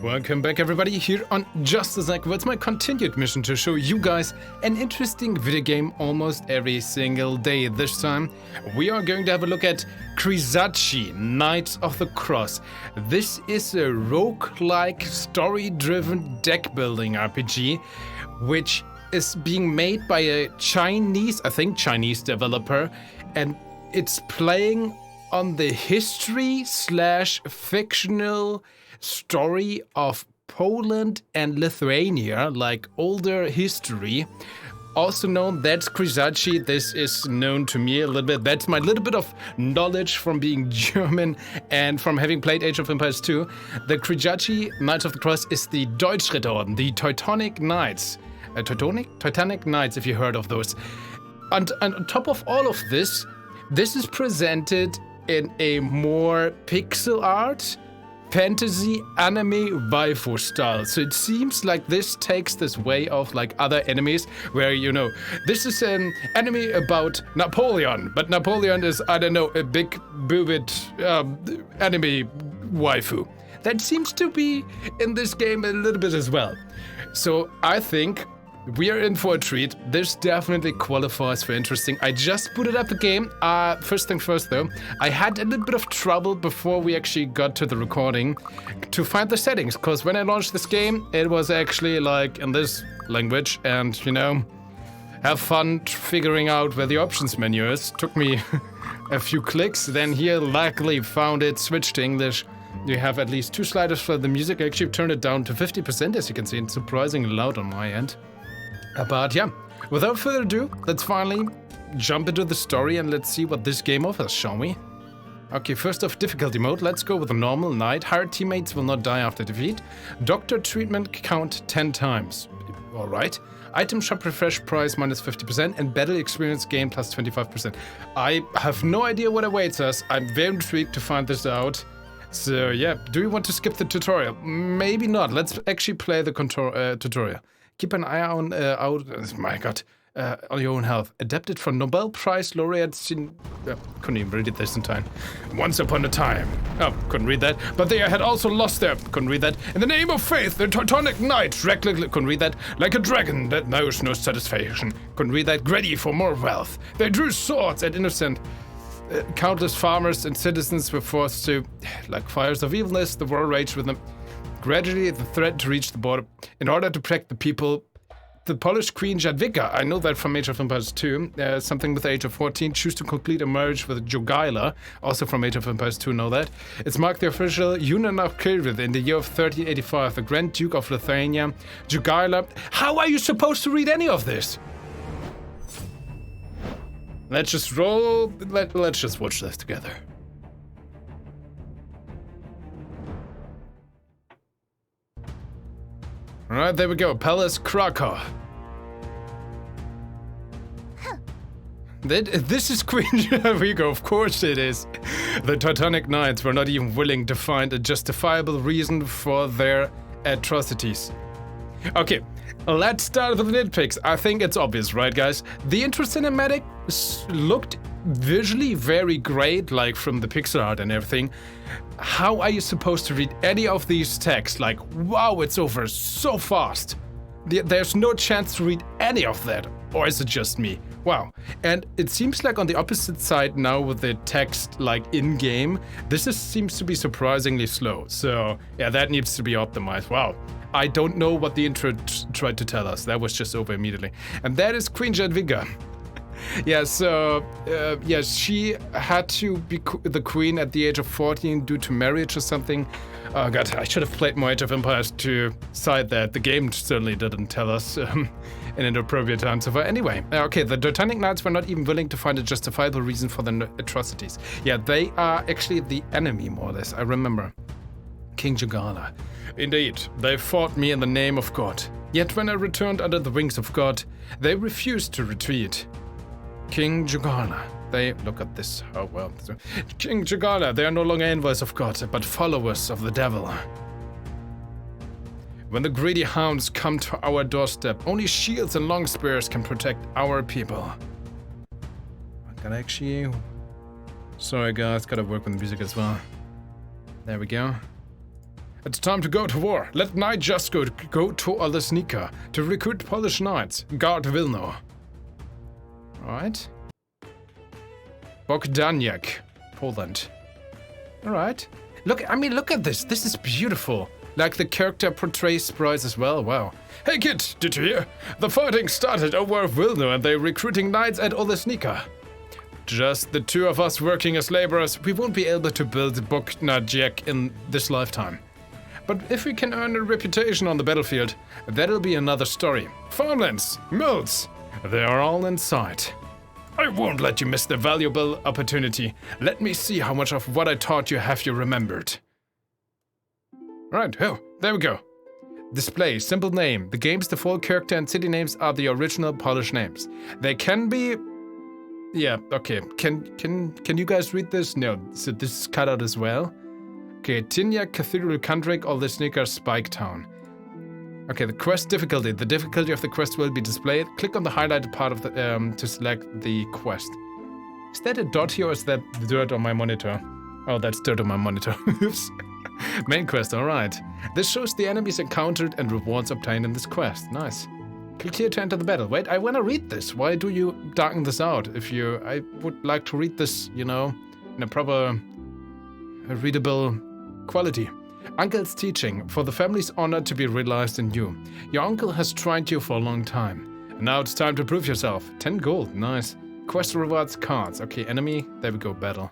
Welcome back everybody here on JustDaZack, where it's my continued mission to show you guys an interesting video game almost every single day. This time we are going to have a look at Krzyżacy, Knights of the Cross. This is a roguelike story-driven deck-building RPG, which is being made by a Chinese developer, and it's playing on the history/fictional story of Poland and Lithuania, like older history. Also known, that's Krzyżacy. This is known to me a little bit. That's my little bit of knowledge from being German and from having played Age of Empires 2. The Krzyżacy Knights of the Cross is the Deutsch-Ritter, the Teutonic Knights. Teutonic Knights, if you heard of those. And on top of all of this, this is presented in a more pixel art, fantasy anime waifu style. So it seems like this takes this way of like other animes where, you know, this is an anime about Napoleon, but Napoleon is, I don't know, a big boobed anime waifu. That seems to be in this game a little bit as well. So I think we are in for a treat. This definitely qualifies for interesting. I just booted up the game. First thing first though, I had a little bit of trouble before we actually got to the recording to find the settings, because when I launched this game, it was actually like in this language, and you know, have fun figuring out where the options menu is. Took me a few clicks, then here luckily found it, switched to English. You have at least two sliders for the music. I actually turned it down to 50%, as you can see. It's surprisingly loud on my end. But yeah, without further ado, let's finally jump into the story and let's see what this game offers, shall we? Okay, first off, difficulty mode. Let's go with a normal knight. Hired teammates will not die after defeat. Doctor treatment count 10 times. Alright. Item shop refresh price minus 50% and battle experience gain plus 25%. I have no idea what awaits us. I'm very intrigued to find this out. So yeah, do you want to skip the tutorial? Maybe not. Let's actually play the tutorial. Keep an eye on on your own health. Adapted from Nobel Prize laureate. Couldn't even read it this in time. Once upon a time. Oh, couldn't read that. But they had also lost their. Couldn't read that. In the name of faith, the Teutonic Knights couldn't read that. Like a dragon that knows no satisfaction. Couldn't read that. Greedy for more wealth. They drew swords at innocent. Countless farmers and citizens were forced to, like fires of evilness, the war raged with them. Gradually, the threat to reach the border. In order to protect the people, the Polish Queen Jadwiga, I know that from Age of Empires 2, something with the age of 14, choose to complete a marriage with Jogaila, also from Age of Empires 2, know that. It's marked the official union of Krzyżacy in the year of 1385, the Grand Duke of Lithuania, Jogaila. How are you supposed to read any of this? Let's just roll, let's just watch this together. Alright, there we go. Palace Krakow. This is Queen. Here we go. Of course it is. The Teutonic Knights were not even willing to find a justifiable reason for their atrocities. Okay, let's start with the nitpicks. I think it's obvious, right, guys? The intro cinematic looked visually very great, like from the pixel art and everything. How are you supposed to read any of these texts? Like, wow, it's over so fast. There's no chance to read any of that. Or is it just me? Wow. And it seems like on the opposite side now with the text like in-game, this seems to be surprisingly slow. So yeah, that needs to be optimized. Wow. I don't know what the intro tried to tell us. That was just over immediately. And that is Queen Jadwiga. Yeah, so, yeah, she had to be the queen at the age of 14 due to marriage or something. Oh god, I should have played more Age of Empires to cite that. The game certainly didn't tell us in an appropriate time so far. Anyway, okay, the Teutonic Knights were not even willing to find a justifiable reason for their atrocities. Yeah, they are actually the enemy, more or less, I remember. King Jogaila. Indeed, they fought me in the name of God. Yet when I returned under the wings of God, they refused to retreat. King Jogaila, they look at this. Oh well. King Jogaila, they are no longer envoys of God, but followers of the devil. When the greedy hounds come to our doorstep, only shields and long spears can protect our people. I gotta actually. Sorry guys, gotta work with the music as well. There we go. It's time to go to war. Let Knight just go to other sneaker to recruit Polish knights. Guard Wilno. Alright. Bogdaniak, Poland. Alright. Look at this. This is beautiful. Like the character portrays sprites as well. Wow. Hey kid, did you hear? The fighting started over Wilno and they're recruiting knights at other sneaker. Just the two of us working as laborers, we won't be able to build Bogdaniak in this lifetime. But if we can earn a reputation on the battlefield, that'll be another story. Farmlands, mills, they are all in sight. I won't let you miss the valuable opportunity. Let me see how much of what I taught you have you remembered. Right, oh, there we go. Display, simple name. The game's default character and city names are the original Polish names. They can be... Yeah, okay. Can you guys read this? No, so this is cut out as well. Okay, Tinia, Cathedral Country, all the sneakers, Spike Town. Okay, the quest difficulty. The difficulty of the quest will be displayed. Click on the highlighted part of the to select the quest. Is that a dot here or is that dirt on my monitor? Oh, that's dirt on my monitor. Oops. Main quest, alright. This shows the enemies encountered and rewards obtained in this quest. Nice. Click here to enter the battle. Wait, I want to read this. Why do you darken this out? I would like to read this, you know, in a proper, readable quality. Uncle's teaching. For the family's honor to be realized in you. Your uncle has trained you for a long time. And now it's time to prove yourself. 10 gold. Nice. Quest rewards cards. Okay, enemy. There we go. Battle.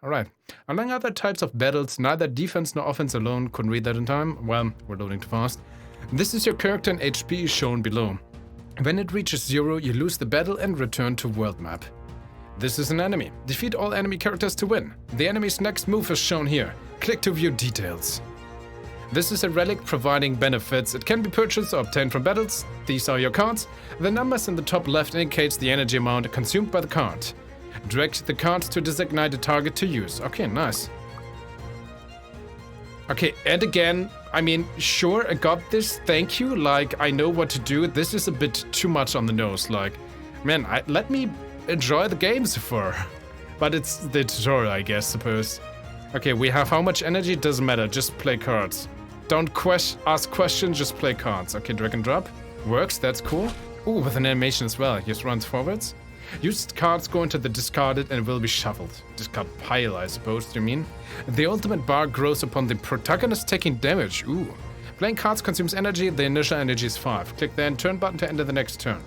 Alright. Among other types of battles, neither defense nor offense alone. Couldn't read that in time. Well, we're loading too fast. This is your character and HP shown below. When it reaches 0, you lose the battle and return to world map. This is an enemy. Defeat all enemy characters to win. The enemy's next move is shown here. Click to view details. This is a relic providing benefits. It can be purchased or obtained from battles. These are your cards. The numbers in the top left indicates the energy amount consumed by the card. Drag the cards to designate a target to use. Okay, nice. Okay, and again, I mean, sure, I got this, thank you, like, I know what to do. This is a bit too much on the nose, like, man, let me enjoy the games for. But it's the tutorial, I guess, suppose. Okay, we have how much energy, doesn't matter, just play cards. Don't ask questions, just play cards. Okay, drag and drop, works, that's cool. Ooh, with an animation as well, just runs forwards. Used cards go into the discarded and will be shuffled. Discard pile, I suppose, you mean? The ultimate bar grows upon the protagonist taking damage. Ooh. Playing cards consumes energy, the initial energy is 5. Click the end turn button to enter the next turn.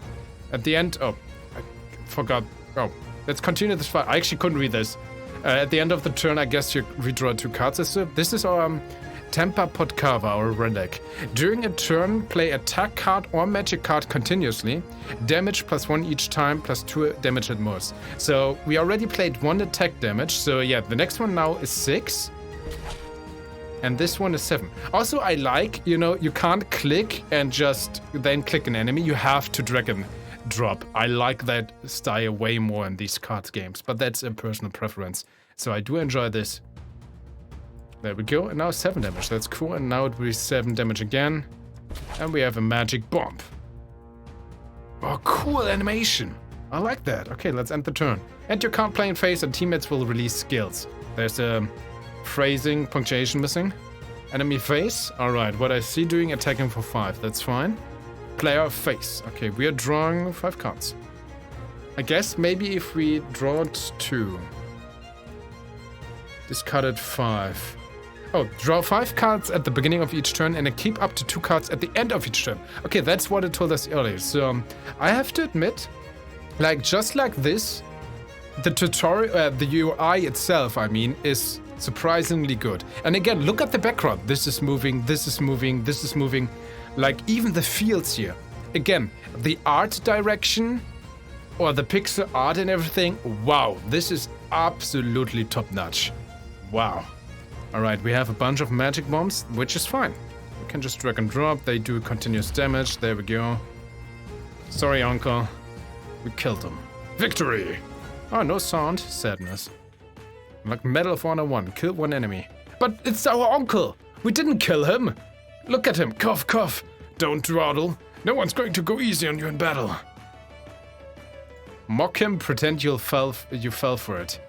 At the end, oh, I forgot. Oh, let's continue this fight. I actually couldn't read this. At the end of the turn, I guess you redraw 2 cards. This is our Tempa Podkava or Relic. During a turn, play attack card or magic card continuously. Damage +1 each time, +2 damage at most. So we already played 1 attack damage. So yeah, the next one now is 6. And this one is 7. Also, I like, you know, you can't click and just then click an enemy. You have to drag and drop. I like that style way more in these cards games, but that's a personal preference. So I do enjoy this. There we go, and now 7 damage, that's cool, and now it will be 7 damage again. And we have a magic bomb. Oh, cool animation. I like that. Okay, let's end the turn. End your card playing phase and teammates will release skills. There's a phrasing, punctuation missing. Enemy phase. Alright, what I see doing attacking for 5, that's fine. Player phase. Okay, we are drawing 5 cards. I guess maybe if we draw 2. Discarded 5. Oh, draw 5 cards at the beginning of each turn and then keep up to 2 cards at the end of each turn. Okay, that's what it told us earlier. So, I have to admit, like, just like this, the tutorial, the UI itself, I mean, is surprisingly good. And again, look at the background. This is moving, this is moving, this is moving. Like, even the fields here. Again, the art direction, or the pixel art and everything, wow, this is absolutely top-notch. Wow. Alright, we have a bunch of magic bombs, which is fine. We can just drag and drop, they do continuous damage, there we go. Sorry, uncle. We killed him. Victory! Oh, no sound, sadness. Like Medal of Honor 1, kill 1 enemy. But it's our uncle! We didn't kill him! Look at him, cough, cough. Don't dawdle. No one's going to go easy on you in battle. Mock him, pretend you fell for it.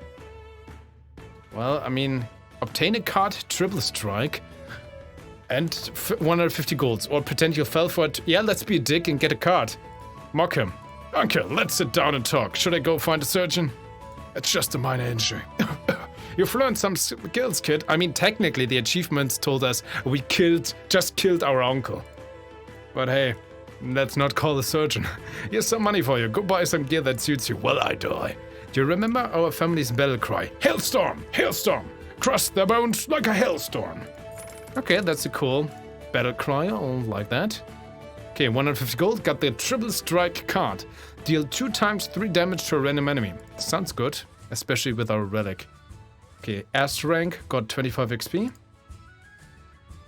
Well, I mean, obtain a card, triple strike. And 150 golds, or pretend you fell for it. Yeah, let's be a dick and get a card. Mock him. Uncle, let's sit down and talk. Should I go find a surgeon? It's just a minor injury. You've learned some skills, kid. I mean, technically, the achievements told us we just killed our uncle. But hey, let's not call the surgeon. Here's some money for you. Go buy some gear that suits you while I die. Do you remember our family's battle cry? Hailstorm! Hailstorm! Crush their bones like a hailstorm. Okay, that's a cool battle cry. I'll like that. Okay, 150 gold. Got the triple strike card. Deal 2 times 3 damage to a random enemy. Sounds good, especially with our relic. Okay, S rank, got 25 XP.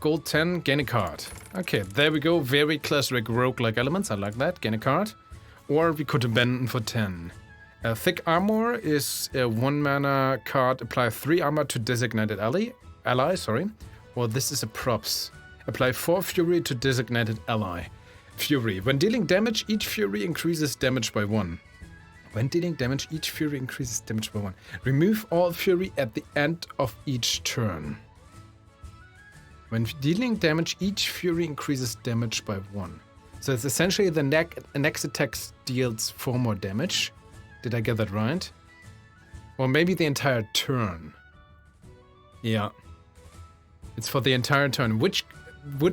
Gold 10, gain a card. Okay, there we go. Very classic roguelike elements. I like that. Gain a card. Or we could abandon for 10. Thick armor is a 1 mana card. Apply 3 armor to designated ally. Well, this is a props. Apply 4 fury to designated ally. Fury. When dealing damage, each fury increases damage by 1. When dealing damage, each fury increases damage by 1. Remove all fury at the end of each turn. When dealing damage, each fury increases damage by 1. So it's essentially the next attack deals 4 more damage. Did I get that right? Or maybe the entire turn. Yeah. It's for the entire turn, which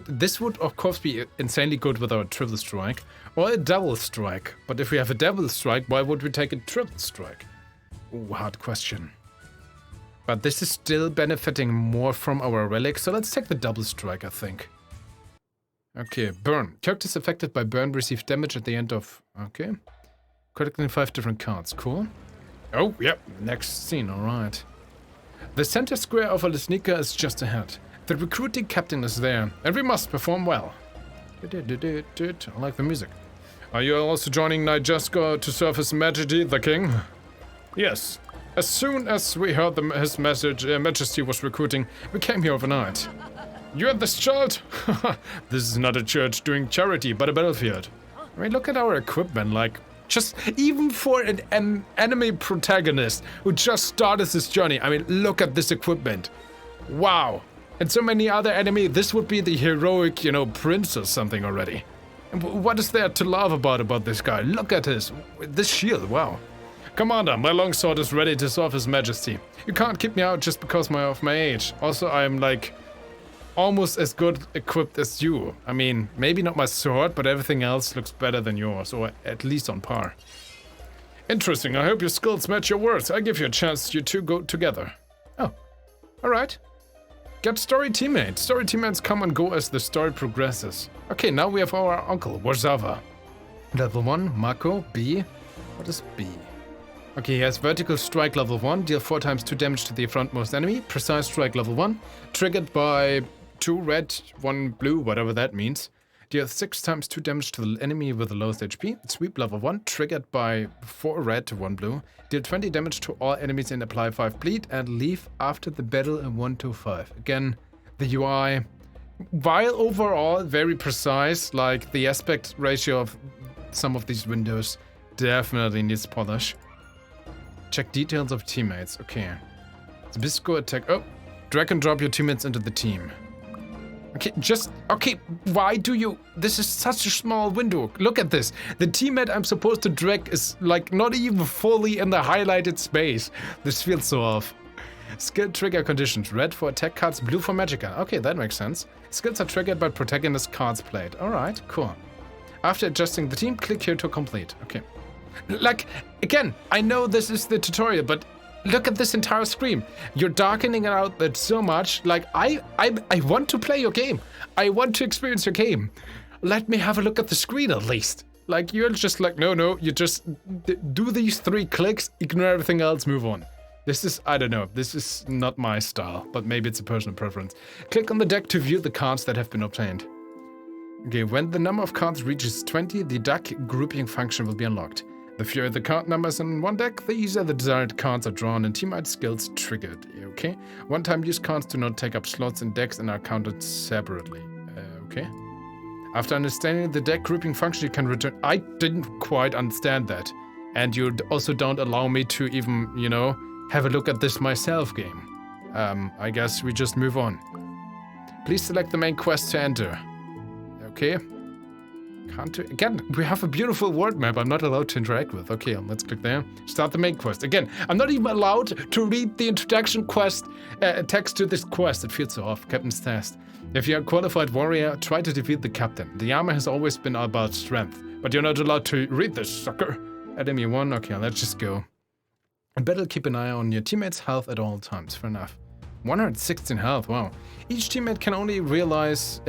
this would of course be insanely good with our triple strike or a double strike. But if we have a double strike, why would we take a triple strike? Ooh, hard question. But this is still benefiting more from our relic, so let's take the double strike, I think. Okay, burn. Characters affected by burn receive damage at the end of... Okay. Collecting 5 different cards, cool. Oh, yep, next scene, alright. The center square of a Lesnica is just ahead. The recruiting captain is there, and we must perform well. I like the music. Are you also joining Knight Jasko to serve His Majesty, the King? Yes. As soon as we heard His Majesty was recruiting, we came here overnight. You and this child? This is not a church doing charity, but a battlefield. I mean, look at our equipment, like, just even for an anime protagonist who just started this journey. I mean, look at this equipment. Wow. And so many other anime, this would be the heroic, you know, prince or something already. And what is there to laugh about this guy? Look at this shield, wow. Commander, my longsword is ready to serve His Majesty. You can't keep me out just because of my age. Also, I'm like almost as good equipped as you. I mean, maybe not my sword, but everything else looks better than yours, or at least on par. Interesting, I hope your skills match your words. I give you a chance you two go together. Oh, alright. Get story teammates. Story teammates come and go as the story progresses. Okay, now we have our uncle, Warszawa. Level 1, Mako, B. What is B? Okay, he has vertical strike level 1, deal 4 times 2 damage to the frontmost enemy. Precise strike level 1, triggered by 2 red, 1 blue, whatever that means. Deal 6 times 2 damage to the enemy with the lowest HP. Sweep level 1, triggered by 4 red to 1 blue. Deal 20 damage to all enemies and apply 5 bleed, and leave after the battle in 1-5. Again, the UI, while overall very precise, like the aspect ratio of some of these windows definitely needs polish. Check details of teammates. Okay. Bisco attack. Oh, drag and drop your teammates into the team. Okay, why do you... This is such a small window. Look at this. The teammate I'm supposed to drag is like not even fully in the highlighted space. This feels so off. Skill trigger conditions. Red for attack cards, blue for magicka. Okay, that makes sense. Skills are triggered by protagonist cards played. Alright, cool. After adjusting the team, click here to complete. Okay. Like, again, I know this is the tutorial, but look at this entire screen. You're darkening it out that so much. Like, I want to play your game. I want to experience your game. Let me have a look at the screen at least. Like, you're just like, no, you just do these 3 clicks, ignore everything else, move on. This is, I don't know, this is not my style, but maybe it's a personal preference. Click on the deck to view the cards that have been obtained. Okay, when the number of cards reaches 20, the deck grouping function will be unlocked. The fewer the card numbers in one deck, the easier the desired cards are drawn and teammate skills triggered. Okay. One-time use cards do not take up slots in decks and are counted separately. Okay. After understanding the deck grouping function, you can return... I didn't quite understand that. And you also don't allow me to even, you know, have a look at this myself game. I guess we just move on. Please select the main quest to enter. Okay. Can't do... Again, we have a beautiful world map I'm not allowed to interact with. Okay, let's click there. Start the main quest. Again, I'm not even allowed to read the introduction quest text to this quest. It feels so off. Captain's test. If you're a qualified warrior, try to defeat the captain. The armor has always been about strength, but you're not allowed to read this, sucker. Enemy 1. Okay, let's just go. And better keep an eye on your teammates' health at all times. Fair enough. 116 health, wow. Each teammate can only release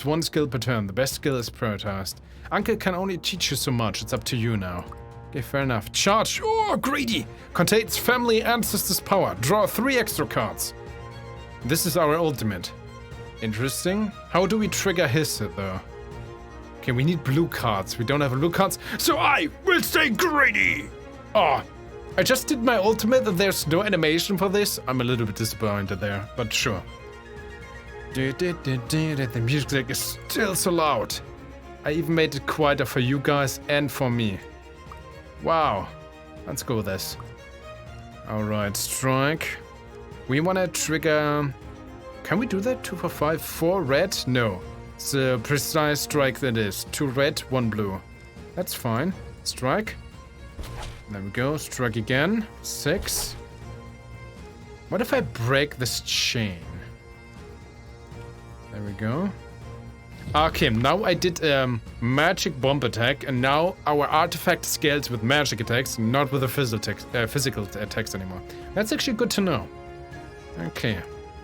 one skill per turn. The best skill is prioritized. Uncle can only teach you so much. It's up to you now. Okay, fair enough. Charge. Oh, greedy. Contains family ancestors' power. Draw 3 extra cards. This is our ultimate. Interesting. How do we trigger his, though? Okay, we need blue cards. We don't have blue cards, so I will stay greedy. Oh, I just did my ultimate and there's no animation for this. I'm a little bit disappointed there, but sure. The music is still so loud. I even made it quieter for you guys and for me. Wow. Let's go with this. Alright, strike. We want to trigger... Can we do that? 2 for 5? 4 red? No. It's a precise strike that is. 2 red, 1 blue. That's fine. Strike. There we go. Strike again. 6. What if I break this chain? There we go. Okay, now I did magic bomb attack, and now our artifact scales with magic attacks, not with the physical attacks anymore. That's actually good to know. Okay.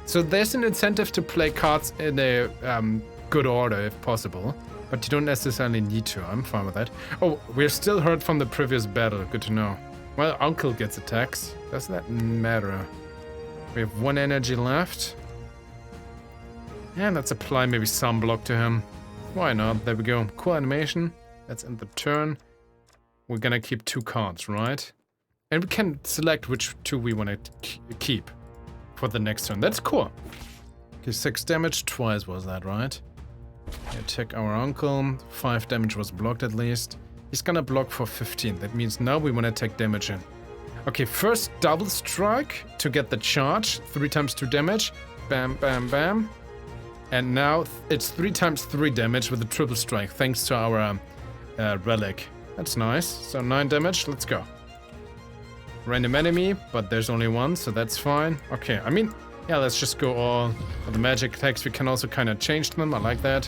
So there's an incentive to play cards in a good order if possible, but you don't necessarily need to. I'm fine with that. Oh, we're still hurt from the previous battle. Good to know. Well, Uncle gets attacks. Does that matter? We have 1 energy left. And let's apply maybe some block to him. Why not? There we go. Cool animation. Let's end the turn. We're gonna keep 2 cards, right? And we can select which 2 we want to keep for the next turn. That's cool. Okay, 6 damage twice was that, right? Attack our uncle. 5 damage was blocked at least. He's gonna block for 15. That means now we want to take damage in. Okay, first double strike to get the charge. 3 times 2 damage. Bam, bam, bam. And now it's 3 times 3 damage with a triple strike, thanks to our relic. That's nice. So 9 damage. Let's go. Random enemy, but there's only 1, so that's fine. Okay, I mean, yeah, let's just go all for the magic attacks. We can also kind of change them. I like that.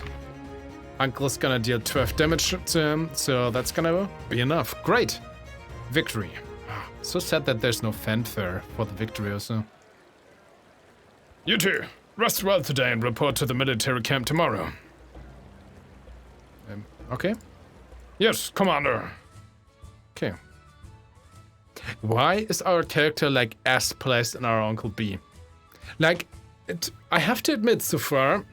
Uncle's gonna deal 12 damage to him, so that's gonna be enough. Great. Victory. So sad that there's no fanfare for the victory also. You two, rest well today and report to the military camp tomorrow. Okay. Yes, Commander. Okay. Why is our character like S placed in our Uncle B? Like, I have to admit so far,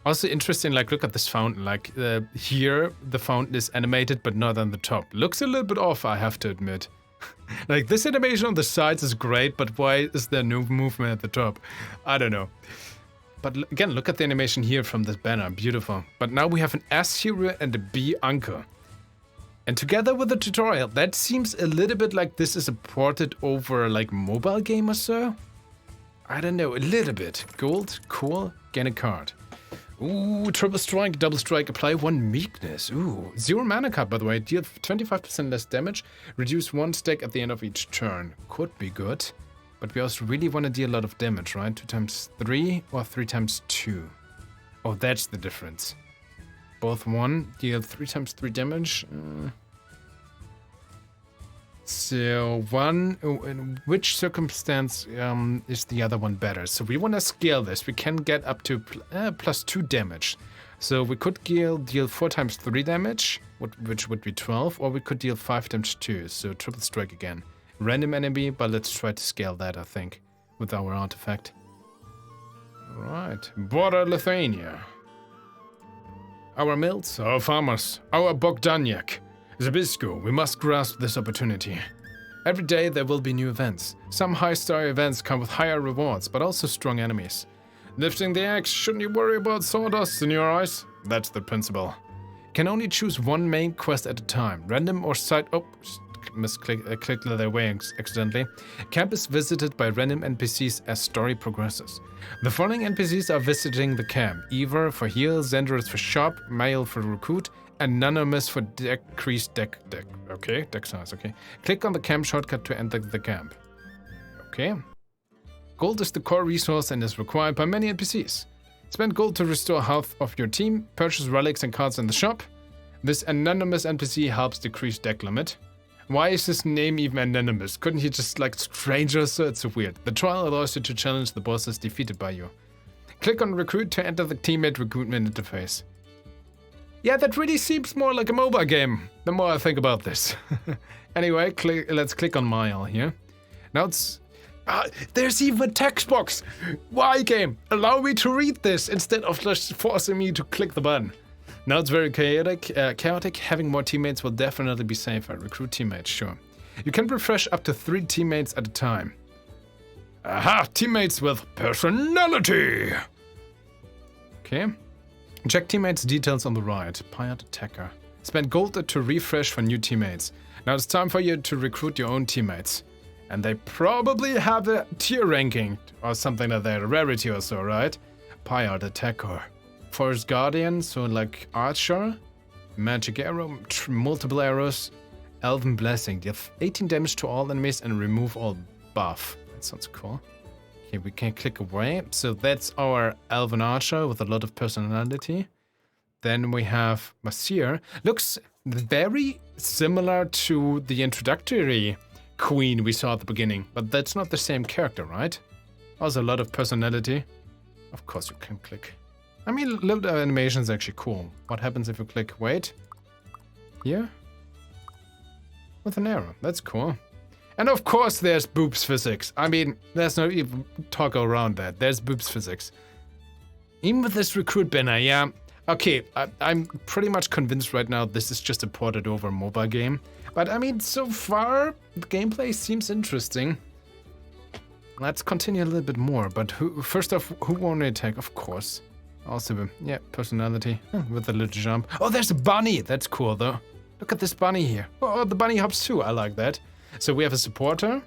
also interesting, like look at this fountain, like here the fountain is animated but not on the top. Looks a little bit off, I have to admit. Like this animation on the sides is great, but why is there no movement at the top? I don't know. But again, look at the animation here from this banner, beautiful. But now we have an S hero and a B uncle. And together with the tutorial, that seems a little bit like this is a ported over like mobile game or so. I don't know, a little bit. Gold, cool, gain a card. Ooh, triple strike, double strike, apply 1 meekness. Ooh, 0 mana card by the way, deal 25% less damage, reduce 1 stack at the end of each turn. Could be good, but we also really want to deal a lot of damage, right? 2 times 3 or 3 times 2. Oh, that's the difference. Both 1, deal 3 times 3 damage. So 1, in which circumstance is the other one better? So we want to scale this. We can get up to plus 2 damage. So we could deal 4 times 3 damage, which would be 12, or we could deal 5 times 2, so triple strike again. Random enemy, but let's try to scale that, I think, with our artifact. Alright, border Lithuania. Our mills, our farmers, our Bogdaniak. Zabisco, we must grasp this opportunity. Every day there will be new events. Some high-star events come with higher rewards, but also strong enemies. Lifting the axe, shouldn't you worry about sawdust in your eyes? That's the principle. Can only choose 1 main quest at a time, random or side... Oh, clicked their way accidentally. Camp is visited by random NPCs as story progresses. The following NPCs are visiting the camp. Eva for heal, Xandros for shop, Mail for recruit, Anonymous for decrease deck. Okay, deck size, okay. Click on the camp shortcut to enter the camp. Okay. Gold is the core resource and is required by many NPCs. Spend gold to restore health of your team, purchase relics and cards in the shop. This anonymous NPC helps decrease deck limit. Why is his name even anonymous? Couldn't he just like strangers? So it's so weird. The trial allows you to challenge the bosses defeated by you. Click on recruit to enter the teammate recruitment interface. Yeah, that really seems more like a mobile game, the more I think about this. Anyway, let's click on Mile here. Now it's... there's even a text box! Why, game? Allow me to read this instead of just forcing me to click the button. Now it's very chaotic. Having more teammates will definitely be safer. Recruit teammates, sure. You can refresh up to 3 teammates at a time. Aha! Teammates with personality! Okay. Check teammates' details on the right. Pirate attacker. Spend gold to refresh for new teammates. Now it's time for you to recruit your own teammates. And they probably have a tier ranking or something like that, a rarity or so, right? Pirate attacker. Forest guardian, so like archer. Magic arrow, multiple arrows. Elven blessing. Deal 18 damage to all enemies and remove all buff. That sounds cool. Okay, we can click away. So that's our elven archer with a lot of personality. Then we have Masir. Looks very similar to the introductory queen we saw at the beginning, but that's not the same character, right? Also a lot of personality. Of course you can click. I mean, little animation is actually cool. What happens if you click wait? Here? With an arrow. That's cool. And of course there's boobs physics. I mean, there's no even talk around that. There's boobs physics. Even with this recruit banner, yeah. Okay, I'm pretty much convinced right now this is just a ported over mobile game. But I mean, so far, the gameplay seems interesting. Let's continue a little bit more. But first off, who won the attack? Of course. Also, yeah, personality with a little jump. Oh, there's a bunny! That's cool, though. Look at this bunny here. Oh, the bunny hops too. I like that. So we have a supporter.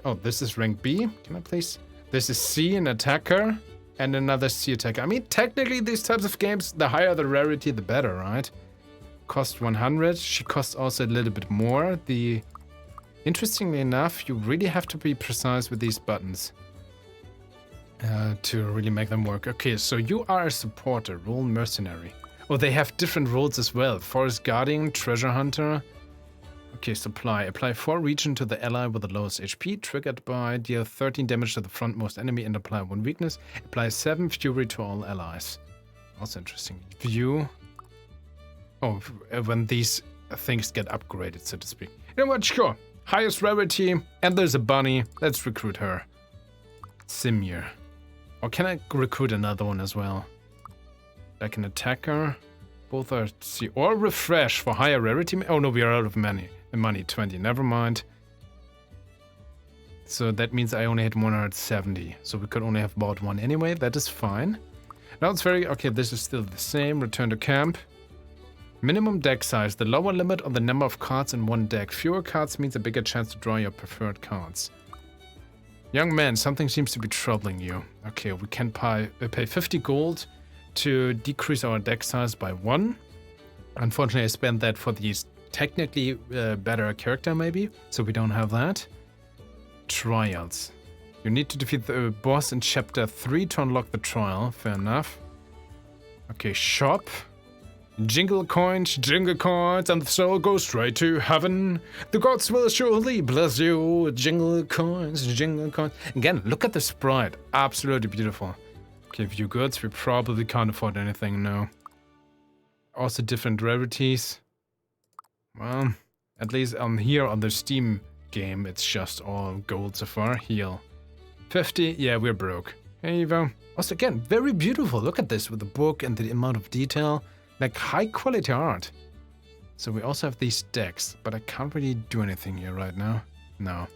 Oh, this is rank B. Can I please? This is C, an attacker. And another C attacker. I mean, technically, these types of games, the higher the rarity, the better, right? Cost 100. She costs also a little bit more. Interestingly enough, you really have to be precise with these buttons to really make them work. Okay, so you are a supporter, role mercenary. Oh, they have different roles as well. Forest guardian, treasure hunter. Okay, supply. Apply 4 region to the ally with the lowest HP. Triggered by deal 13 damage to the frontmost enemy and apply 1 weakness. Apply 7 fury to all allies. Also interesting. View. Oh, when these things get upgraded, so to speak. You know what? Sure. Highest rarity. And there's a bunny. Let's recruit her. Simir. Or can I recruit another one as well? Like an attacker. Both are C. Or refresh for higher rarity. Oh no, we are out of money. 20. Never mind. So that means I only had 170. So we could only have bought one anyway. That is fine. Now it's very... Okay, this is still the same. Return to camp. Minimum deck size. The lower limit on the number of cards in one deck. Fewer cards means a bigger chance to draw your preferred cards. Young man, something seems to be troubling you. Okay, we can pay 50 gold to decrease our deck size by 1. Unfortunately, I spent that for these technically better character maybe, so we don't have that. Trials. You need to defeat the boss in chapter 3 to unlock the trial. Fair enough. Okay, shop. Jingle coins, and the soul goes straight to heaven. The gods will surely bless you. Jingle coins, jingle coins. Again, look at the sprite. Absolutely beautiful. Okay, view goods. We probably can't afford anything now. Also different rarities. Well, at least here on the Steam game, it's just all gold so far. Heal. 50. Yeah, we're broke. Here you go. Also, again, very beautiful. Look at this with the book and the amount of detail. Like high quality art. So we also have these decks, but I can't really do anything here right now. No.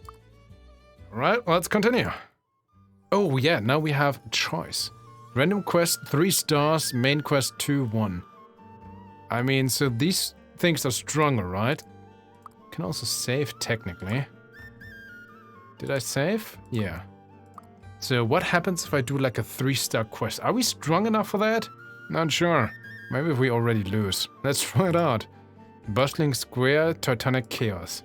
Alright, let's continue. Oh yeah, now we have choice. Random quest 3 stars, main quest 2, 1. I mean, so these things are stronger, right? Can also save, technically. Did I save? Yeah. So what happens if I do like a 3-star quest? Are we strong enough for that? Not sure. Maybe we already lose. Let's try it out. Bustling square, Teutonic chaos.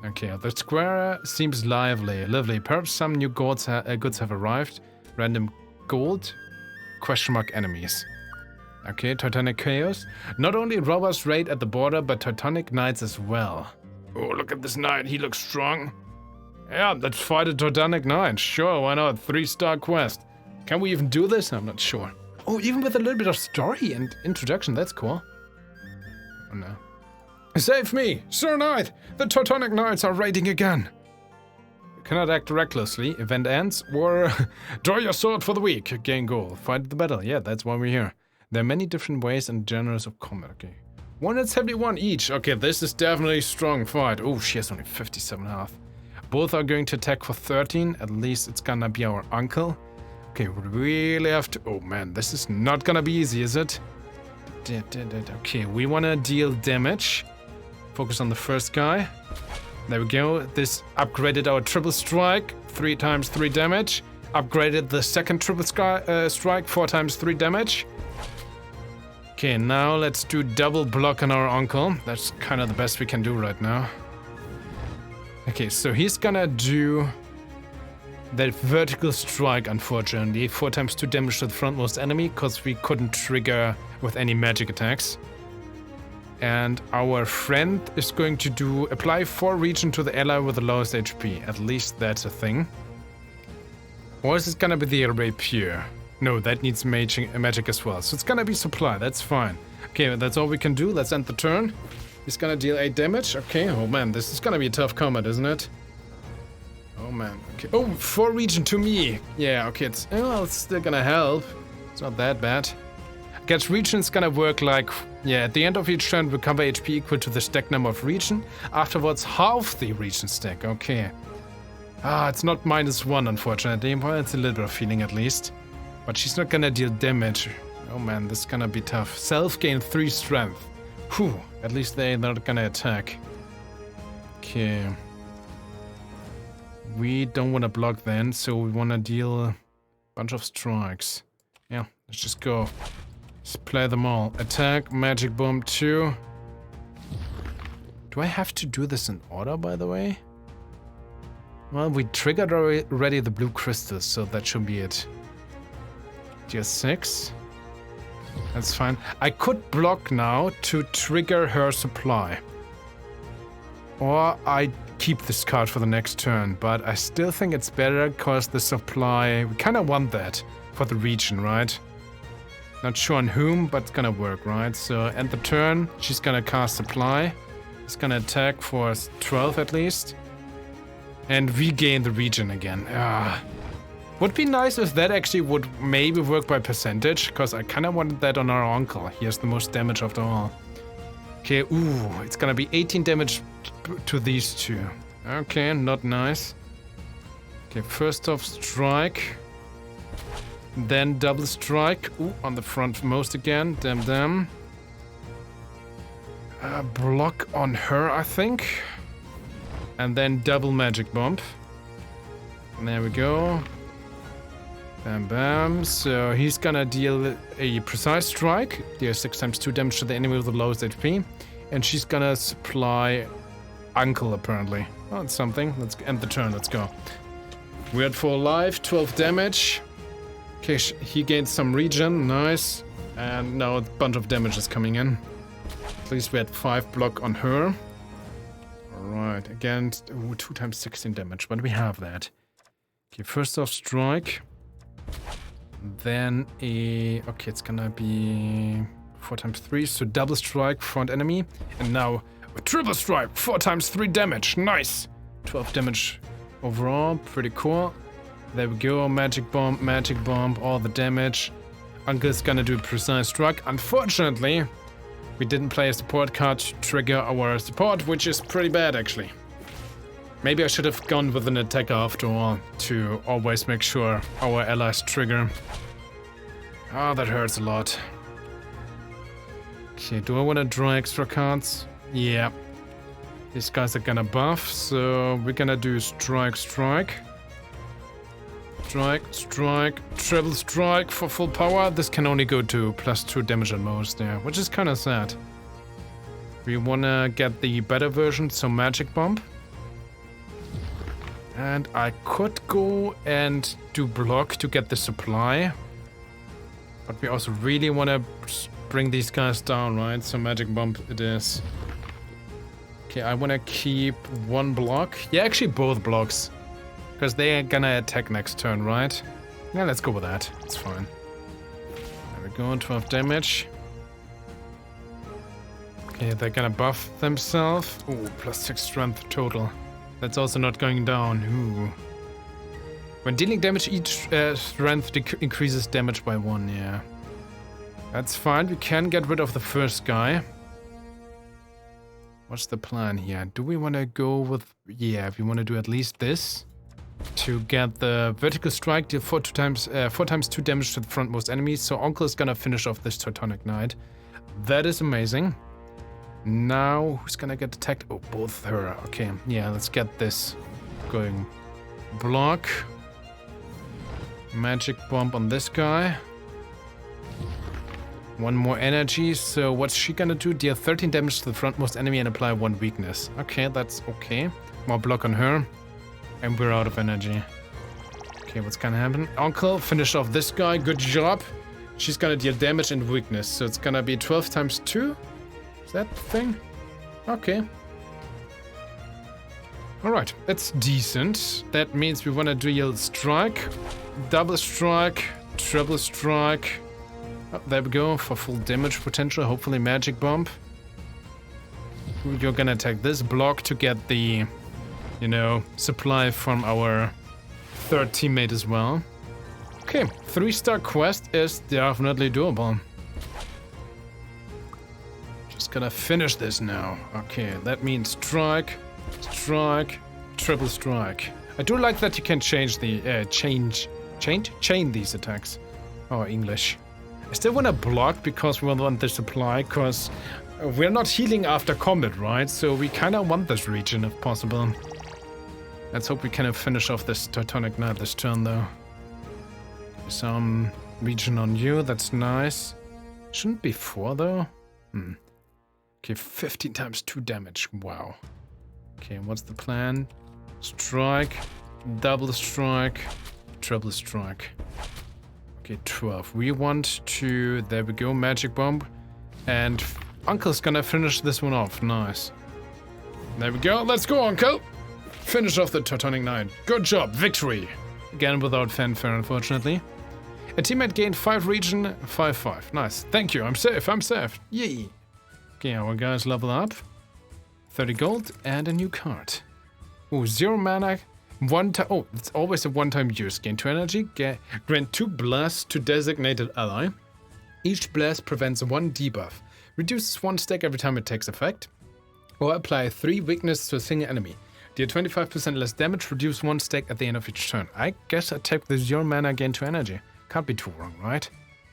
Okay, the square seems lively. Lovely. Perhaps some new goods have arrived. Random gold? Question mark enemies. Okay, Teutonic chaos. Not only robbers raid at the border, but Teutonic knights as well. Oh, look at this knight. He looks strong. Yeah, let's fight a Teutonic knight. Sure, why not? 3-star quest. Can we even do this? I'm not sure. Oh, even with a little bit of story and introduction. That's cool. Oh, no. Save me, Sir Knight! The Teutonic Knights are raiding again! You cannot act recklessly. Event ends, or draw your sword for the weak. Gain gold. Fight the battle. Yeah, that's why we're here. There are many different ways and genres of combat. Okay. 171 each. Okay, this is definitely a strong fight. Oh, she has only 57.5. Both are going to attack for 13. At least it's gonna be our uncle. Okay, we really have to... Oh man, this is not gonna be easy, is it? Okay, we wanna deal damage. Focus on the first guy. There we go. This upgraded our triple strike. 3 times 3 damage. Upgraded the second triple strike. 4 times 3 damage. Okay, now let's do double block on our uncle. That's kind of the best we can do right now. Okay, so he's gonna do that vertical strike, unfortunately. 4 times 2 damage to the frontmost enemy, because we couldn't trigger with any magic attacks. And our friend is going to do apply 4 region to the ally with the lowest HP. At least that's a thing. Or is it gonna be the rapier? No, that needs magic as well. So it's gonna be supply, that's fine. Okay, that's all we can do. Let's end the turn. He's gonna deal 8 damage. Okay, oh man, this is gonna be a tough combat, isn't it? Oh man, okay. Oh, 4 region to me. Yeah, okay, it's still gonna help. It's not that bad. Gets region is gonna work like, yeah, at the end of each turn, recover HP equal to the stack number of region. Afterwards, half the region stack, okay. Ah, it's not -1, unfortunately. Well, it's a little bit of feeling at least. But she's not gonna deal damage. Oh man, this is gonna be tough. Self-gain 3 strength. Whew, at least they're not gonna attack. Okay. We don't wanna block then, so we wanna deal a bunch of strikes. Yeah, let's just go. Let's play them all. Attack, magic bomb 2. Do I have to do this in order, by the way? Well, we triggered already the blue crystals, so that should be it. Deal 6. That's fine. I could block now to trigger her supply. Or I keep this card for the next turn, but I still think it's better because the supply... We kind of want that for the region, right? Not sure on whom, but it's gonna work, right? So end the turn, she's gonna cast supply. It's gonna attack for 12 at least. And regain the region again. Would be nice if that actually would maybe work by percentage, because I kind of wanted that on our uncle. He has the most damage after all. Okay, ooh, it's gonna be 18 damage to these two. Okay, not nice. Okay, first off, strike. Then double strike. Ooh, on the frontmost again. Damn. Block on her, I think. And then double magic bomb. And there we go. Bam. So he's gonna deal a precise strike. Deal 6 times 2 damage to the enemy with the lowest HP. And she's gonna supply uncle, apparently. Oh, that's something. Let's end the turn. Let's go. We're at 4 life. 12 damage. Okay, he gained some regen, nice. And now a bunch of damage is coming in. At least we had 5 block on her. Alright, again, 2 times 16 damage, but we have that. Okay, first off, strike. Then okay, it's gonna be 4 times 3, so double strike, front enemy. And now a triple strike, 4 times 3 damage, nice! 12 damage overall, pretty cool. There we go, magic bomb, all the damage. Uncle's gonna do a precise strike. Unfortunately, we didn't play a support card to trigger our support, which is pretty bad actually. Maybe I should have gone with an attacker after all, to always make sure our allies trigger. Oh, that hurts a lot. Okay, do I want to draw extra cards? Yeah. These guys are gonna buff, so we're gonna do strike, strike. Strike, strike, triple strike for full power. This can only go to +2 damage at most, yeah, which is kind of sad. We wanna get the better version, so magic bomb. And I could go and do block to get the supply. But we also really wanna bring these guys down, right? So magic bomb it is. Okay, I wanna keep one block. Yeah, actually both blocks. Because they are gonna attack next turn, right? Yeah, let's go with that. It's fine. There we go, 12 damage. Okay, they're gonna buff themselves. Ooh, +6 strength total. That's also not going down. Ooh. When dealing damage, each strength increases damage by 1, yeah. That's fine, we can get rid of the first guy. What's the plan here? Do we want to go with... Yeah, we want to do at least this. To get the vertical strike, deal 4 times 2 damage to the frontmost enemies. So Uncle is gonna finish off this Teutonic Knight. That is amazing. Now, who's gonna get attacked? Oh, both her. Okay, yeah, let's get this going. Block. Magic bomb on this guy. One more energy, so what's she gonna do? Deal 13 damage to the frontmost enemy and apply 1 weakness. Okay, that's okay. More block on her. And we're out of energy. Okay, what's gonna happen? Uncle, finish off this guy. Good job. She's gonna deal damage and weakness, so it's gonna be 12 times 2. Is that the thing? Okay. Alright, that's decent. That means we wanna deal strike, double strike, triple strike. Oh, there we go, for full damage potential, hopefully magic bomb. You're gonna attack this block to get the, you know, supply from our third teammate as well. Okay, 3-star quest is definitely doable. Just gonna finish this now. Okay, that means strike, strike, triple strike. I do like that you can change the, chain these attacks. Oh, English. I still want to block because we want the supply, because we're not healing after combat, right? So we kind of want this region if possible. Let's hope we can finish off this Teutonic Knight this turn, though. Some region on you, that's nice. Shouldn't be 4, though. Okay, 15 times 2 damage, wow. Okay, what's the plan? Strike, double strike, triple strike. Okay, 12. We want to... There we go, magic bomb. And Uncle's gonna finish this one off. Nice. There we go. Let's go, Uncle! Finish off the Teutonic Knight. Good job. Victory. Again, without fanfare, unfortunately. A teammate gained 5 region, 5-5. Nice. Thank you. I'm safe. I'm safe. Yay. Okay, our guys level up. 30 gold and a new card. Oh, 0 mana. Oh, it's always a one-time use. Gain 2 energy. Grant 2 blasts to designated ally. Each blast prevents 1 debuff. Reduces 1 stack every time it takes effect. Or apply 3 weakness to a single enemy. Deal 25% less damage. Reduce 1 stack at the end of each turn. I guess I take the 0 mana, gain 2 energy. Can't be too wrong, right?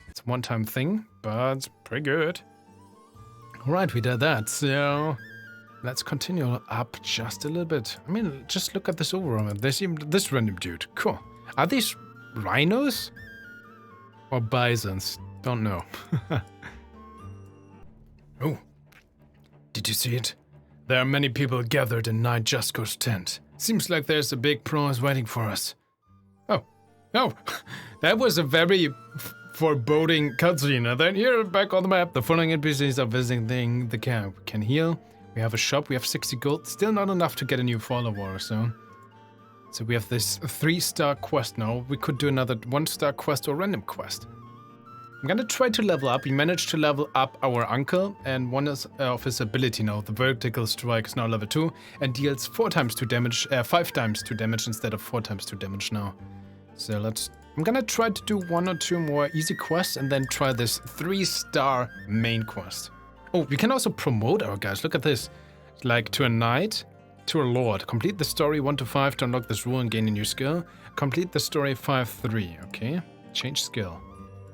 It's a one-time thing, but it's pretty good. Alright, we did that, so... Let's continue up just a little bit. I mean, just look at this overall. There's even this random dude. Cool. Are these rhinos? Or bisons? Don't know. Oh. Did you see it? There are many people gathered in JustDaZack's tent. Seems like there's a big prize waiting for us. Oh. Oh. That was a very foreboding cutscene. And then here, back on the map, the following NPCs are visiting the camp. We can heal. We have a shop, we have 60 gold, still not enough to get a new follower, so we have this 3-star quest now. We could do another 1-star quest or random quest. I'm gonna try to level up. We managed to level up our uncle, and one of his ability now, the vertical strike, is now level 2, and deals 4 times 2 damage, 5 times 2 damage instead of 4 times 2 damage now. So I'm gonna try to do 1 or 2 more easy quests, and then try this 3-star main quest. Oh, we can also promote our guys. Look at this. Like to a knight, to a lord. Complete the story 1 to 5 to unlock this rule and gain a new skill. Complete the story 5-3. Okay. Change skill.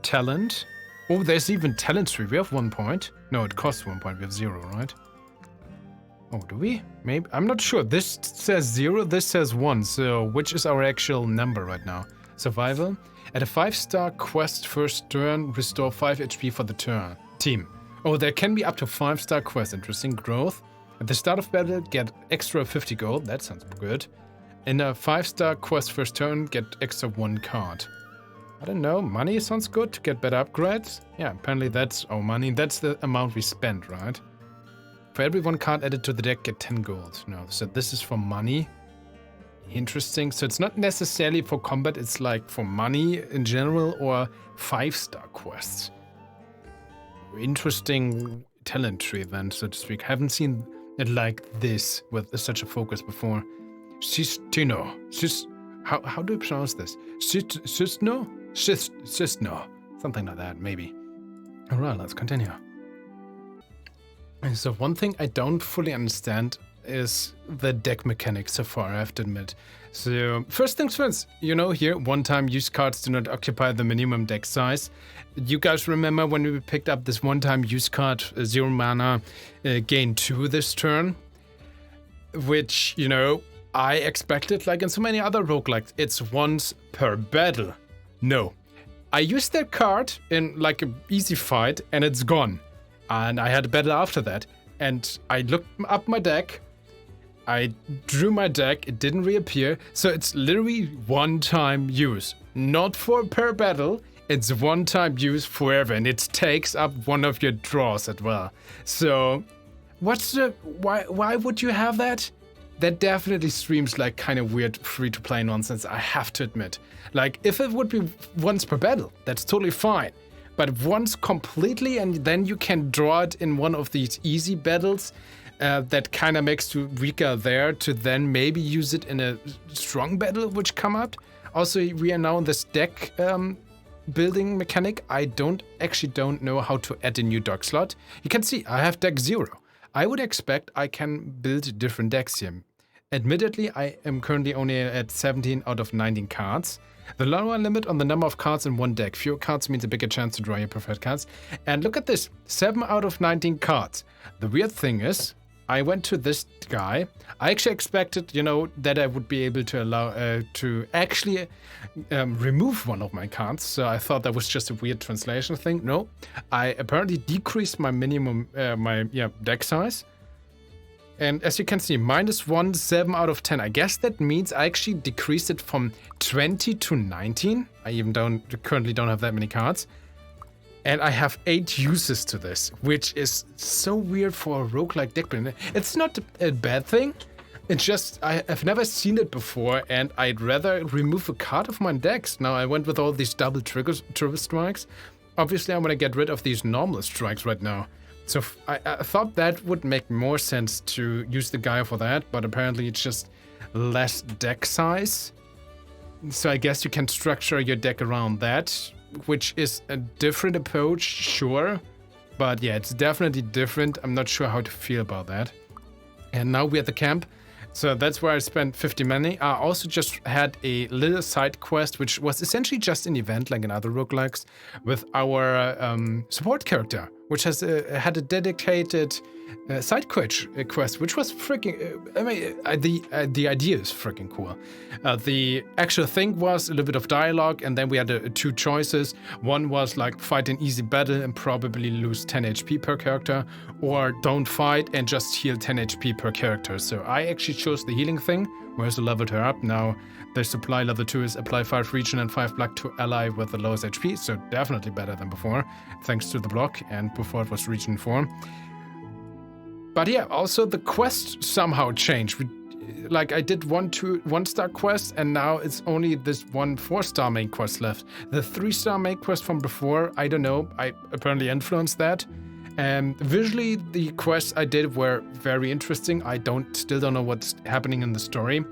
Talent. Oh, there's even talent tree. We have 1 point. No, it costs 1 point. We have 0, right? Oh, do we? Maybe. I'm not sure. This says 0, this says 1. So which is our actual number right now? Survival. At a 5-star quest first turn, restore 5 HP for the turn. Team. Oh, there can be up to 5-star quests. Interesting. Growth. At the start of battle, get extra 50 gold. That sounds good. In a 5-star quest first turn, get extra 1 card. I don't know. Money sounds good to get better upgrades. Yeah, apparently that's our money. That's the amount we spent, right? For every 1 card added to the deck, get 10 gold. No, so this is for money. Interesting. So it's not necessarily for combat. It's like for money in general or 5-star quests. Interesting talent tree then, so to speak. Haven't seen it like this with such a focus before. Sistino. How do you pronounce this? Sistno? Sistno. Something like that, maybe. Alright, let's continue. So one thing I don't fully understand is the deck mechanics so far, I have to admit. So first things first, you know here, one-time use cards do not occupy the minimum deck size. You guys remember when we picked up this one-time use card, 0 mana, gain 2 this turn? Which, you know, I expected, like in so many other roguelikes, it's once per battle. No. I used that card in like an easy fight and it's gone. And I had a battle after that. And I looked up my deck. I drew my deck. It didn't reappear. So it's literally one-time use. Not for per battle. It's one-time use forever. And it takes up one of your draws as well. So what's the... Why would you have that? That definitely seems like kind of weird free-to-play nonsense, I have to admit. Like, if it would be once per battle, that's totally fine. But once completely, and then you can draw it in one of these easy battles, that kind of makes you weaker there to then maybe use it in a strong battle which come out. Also, we are now in this deck building mechanic. I don't know how to add a new dock slot. You can see I have deck 0. I would expect I can build different decks here. Admittedly, I am currently only at 17 out of 19 cards. The lower limit on the number of cards in one deck. Fewer cards means a bigger chance to draw your preferred cards. And look at this, 7 out of 19 cards. The weird thing is, I went to this guy. I actually expected, you know, that I would be able to allow to actually remove one of my cards. So I thought that was just a weird translation thing. No, I apparently decreased my minimum, deck size. And as you can see, -1, 7 out of 10. I guess that means I actually decreased it from 20 to 19. I even currently don't have that many cards. And I have 8 uses to this, which is so weird for a roguelike deck building. It's not a bad thing. It's just, I've never seen it before, and I'd rather remove a card of my decks. Now, I went with all these double trigger strikes. Obviously, I'm going to get rid of these normal strikes right now. So I thought that would make more sense to use the guy for that, but apparently it's just less deck size. So I guess you can structure your deck around that, which is a different approach, sure. But yeah, it's definitely different. I'm not sure how to feel about that. And now we're at the camp. So that's where I spent 50 money. I also just had a little side quest, which was essentially just an event like in other roguelikes, with our support character, which has had a dedicated side quest, which was freaking... the idea is freaking cool. The actual thing was a little bit of dialogue, and then we had 2 choices. One was like fight an easy battle and probably lose 10 HP per character, or don't fight and just heal 10 HP per character. So I actually chose the healing thing, whereas I leveled her up. Now the supply level 2 is apply 5 region and 5 block to ally with the lowest HP, so definitely better than before, thanks to the block, and before it was region 4. But yeah, also the quest somehow changed. Like I did 1-star quest, and now it's only this 1 4-star main quest left. The 3-star main quest from before, I don't know, I apparently influenced that. And visually, the quests I did were very interesting. I still don't know what's happening in the story.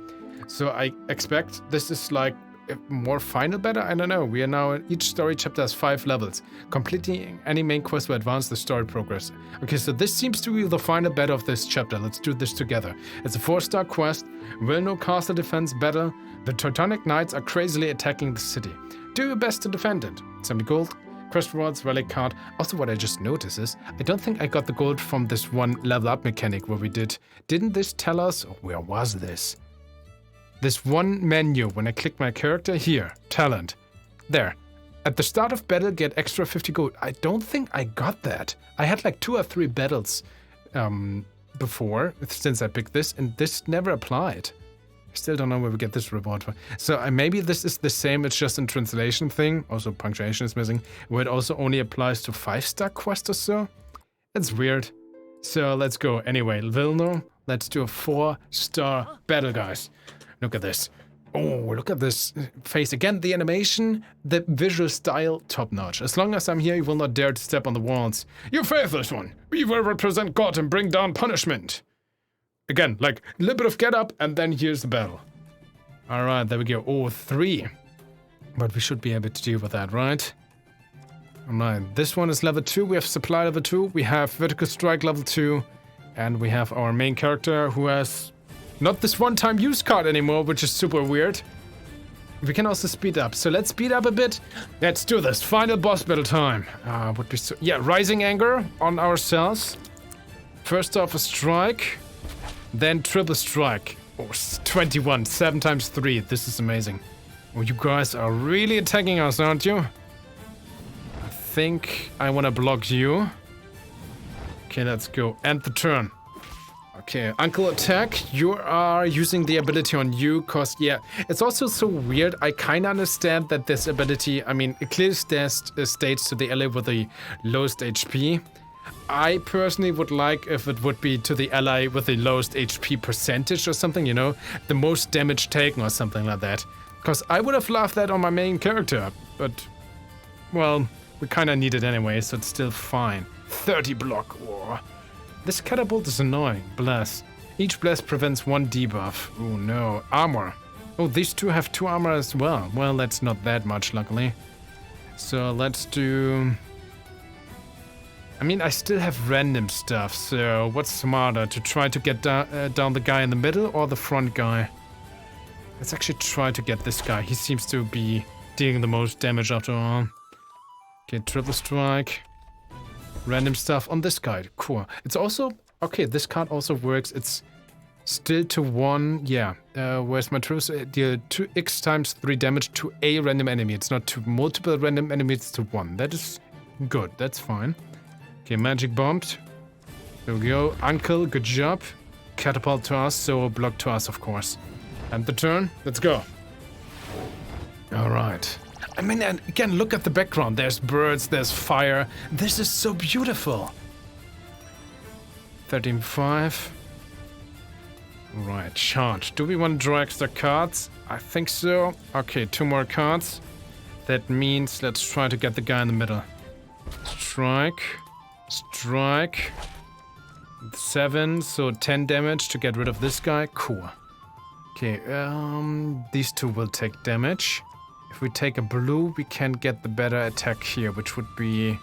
So I expect this is like a more final better. I don't know. We are now, each story chapter has 5 levels. Completing any main quest will advance the story progress. Okay, so this seems to be the final battle of this chapter. Let's do this together. It's a 4-star quest. Will no castle defense battle. The Teutonic knights are crazily attacking the city. Do your best to defend it. 70 gold. Quest rewards, relic card. Also, what I just noticed is, I don't think I got the gold from this one level up mechanic where we did. Didn't this tell us, or where was this? This one menu, when I click my character, here, talent. There. At the start of battle, get extra 50 gold. I don't think I got that. I had like 2 or 3 battles before, since I picked this, and this never applied. I still don't know where we get this reward for. So maybe this is the same, it's just a translation thing. Also, punctuation is missing, where it also only applies to 5-star quests or so. It's weird. So let's go. Anyway, Vilno, let's do a 4-star battle, guys. Look at this. Oh, look at this face. Again, the animation, the visual style, top-notch. As long as I'm here, you will not dare to step on the walls. You faithless one! We will represent God and bring down punishment! Again, like, a little bit of get up, and then here's the battle. Alright, there we go. Oh, 3. But we should be able to deal with that, right? Alright, this one is level 2. We have supply level 2. We have vertical strike level 2. And we have our main character who has not this one-time use card anymore, which is super weird. We can also speed up. So let's speed up a bit. Let's do this. Final boss battle time. Would be so... Yeah, rising anger on ourselves. First off, a strike. Then triple strike. Oh, 21. 7 times 3. This is amazing. Oh, you guys are really attacking us, aren't you? I think I want to block you. Okay, let's go. End the turn. Okay, Uncle attack. You are using the ability on you, cause yeah, it's also so weird. I kinda understand that this ability, I mean, it clearly states to the ally with the lowest HP. I personally would like if it would be to the ally with the lowest HP percentage or something, you know, the most damage taken or something like that. Cause I would have loved that on my main character, but, well, we kinda need it anyway, so it's still fine. 30 block. Whoa. This catapult is annoying. Bless. Each bless prevents 1 debuff. Oh no. Armor. Oh, these two have 2 armor as well. Well, that's not that much, luckily. So let's do... I mean, I still have random stuff, so what's smarter? To try to get down the guy in the middle or the front guy? Let's actually try to get this guy. He seems to be dealing the most damage after all. Okay, triple strike. Random stuff on this guy. Cool. It's also... Okay, this card also works. It's still to 1... Yeah. Where's my truth? Deal 2x times 3 damage to a random enemy. It's not to multiple random enemies, it's to 1. That is good. That's fine. Okay, magic bombed. There we go. Uncle, good job. Catapult to us, so block to us, of course. And the turn. Let's go. Alright. I mean, and again, look at the background. There's birds, there's fire. This is so beautiful. 13-5. Right, charge. Do we want to draw extra cards? I think so. Okay, 2 more cards. That means let's try to get the guy in the middle. Strike. Strike. 7, so 10 damage to get rid of this guy. Cool. Okay, these 2 will take damage. If we take a blue, we can get the better attack here, which would be...